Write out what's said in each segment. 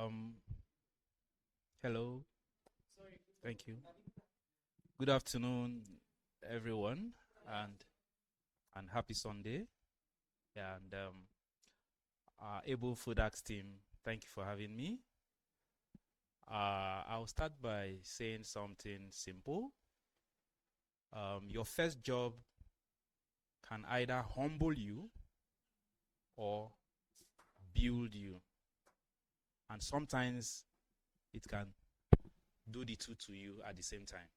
Um, Hello. Thank you. Good afternoon, everyone, and happy Sunday. And our Able Food Acts team, thank you for having me. I'll start by saying something simple. Your first job can either humble you or build you, and sometimes it can do the two to you at the same time.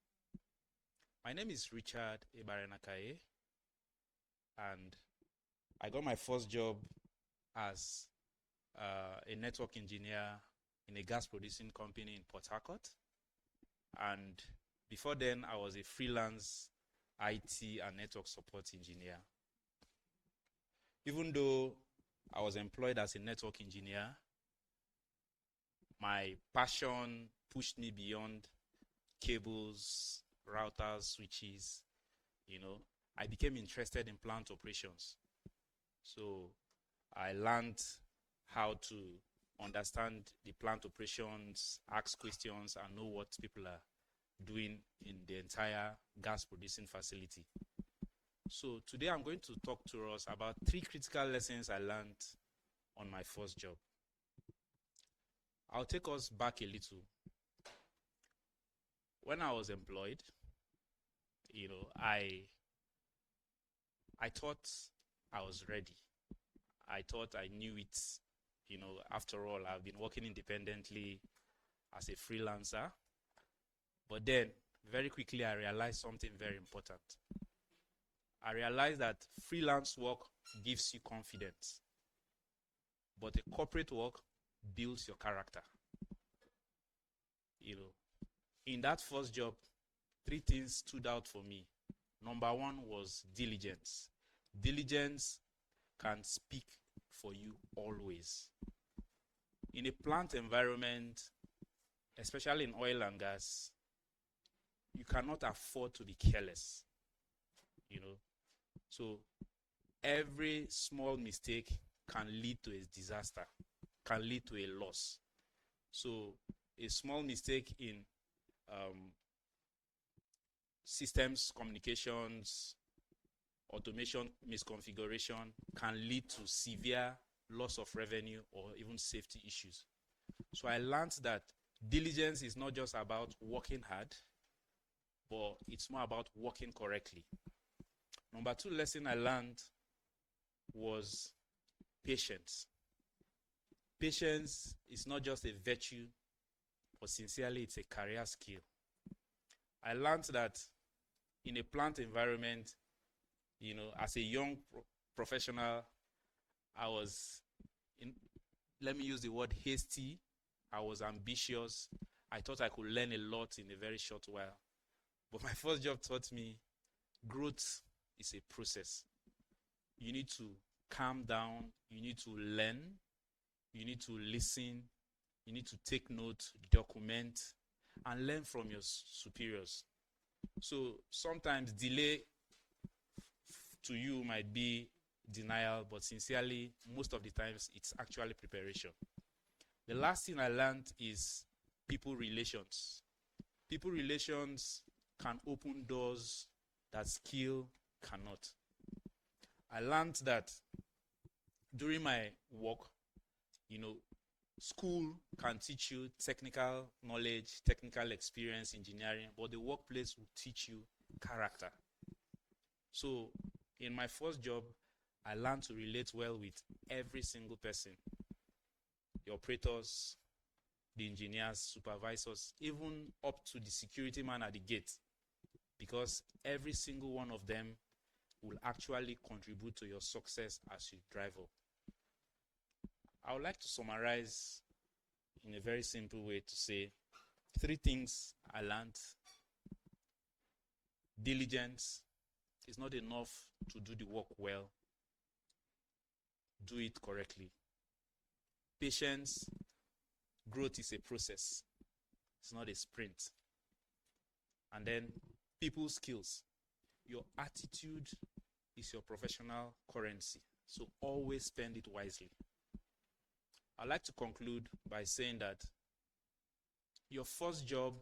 My name is Richard Ebarenakaye, and I got my first job as a network engineer in a gas producing company in Port Harcourt. And before then, I was a freelance IT and network support engineer. Even though I was employed as a network engineer, my passion pushed me beyond cables, routers, switches. I became interested in plant operations. So I learned how to understand the plant operations, ask questions, and know what people are doing in the entire gas producing facility. So today I'm going to talk to us about 3 critical lessons I learned on my first job. I'll take us back a little. When I was employed, I thought I was ready. I thought I knew it. After all, I've been working independently as a freelancer. But then, very quickly, I realized something very important. I realized that freelance work gives you confidence, but a corporate work builds your character. In that first job, 3 things stood out for me. Number 1 was diligence. Diligence can speak for you always. In a plant environment, especially in oil and gas, you cannot afford to be careless. So every small mistake can lead to a disaster, can lead to a loss. So a small mistake in systems, communications, automation misconfiguration can lead to severe loss of revenue or even safety issues. So I learned that diligence is not just about working hard, but it's more about working correctly. Number 2 lesson I learned was patience. Patience is not just a virtue, but sincerely, it's a career skill. I learned that in a plant environment, as a young professional, I was, let me use the word hasty. I was ambitious. I thought I could learn a lot in a very short while. But my first job taught me growth is a process. You need to calm down. You need to learn. You need to listen. You need to take note, document, and learn from your superiors. So sometimes delay to you might be denial, but sincerely, most of the times, it's actually preparation. The last thing I learned is people relations. People relations can open doors that skill cannot. I learned that during my work, school can teach you technical knowledge, technical experience, engineering, but the workplace will teach you character. So in my first job, I learned to relate well with every single person. The operators, the engineers, supervisors, even up to the security man at the gate, because every single one of them will actually contribute to your success as you drive up. I would like to summarize in a very simple way to say 3 things I learned. Diligence is not enough to do the work well. Do it correctly. Patience, growth is a process. It's not a sprint. And then people skills. Your attitude is your professional currency. So always spend it wisely. I'd like to conclude by saying that your first job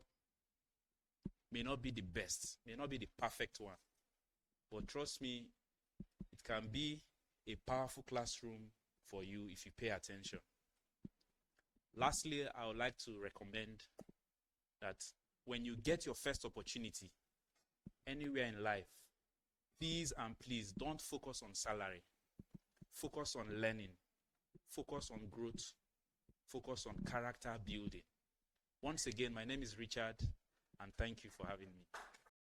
may not be the best, may not be the perfect one, but trust me, it can be a powerful classroom for you if you pay attention. Lastly, I would like to recommend that when you get your first opportunity anywhere in life, please and please don't focus on salary. Focus on learning. Focus on growth. Focus on character building. Once again, my name is Richard, and thank you for having me.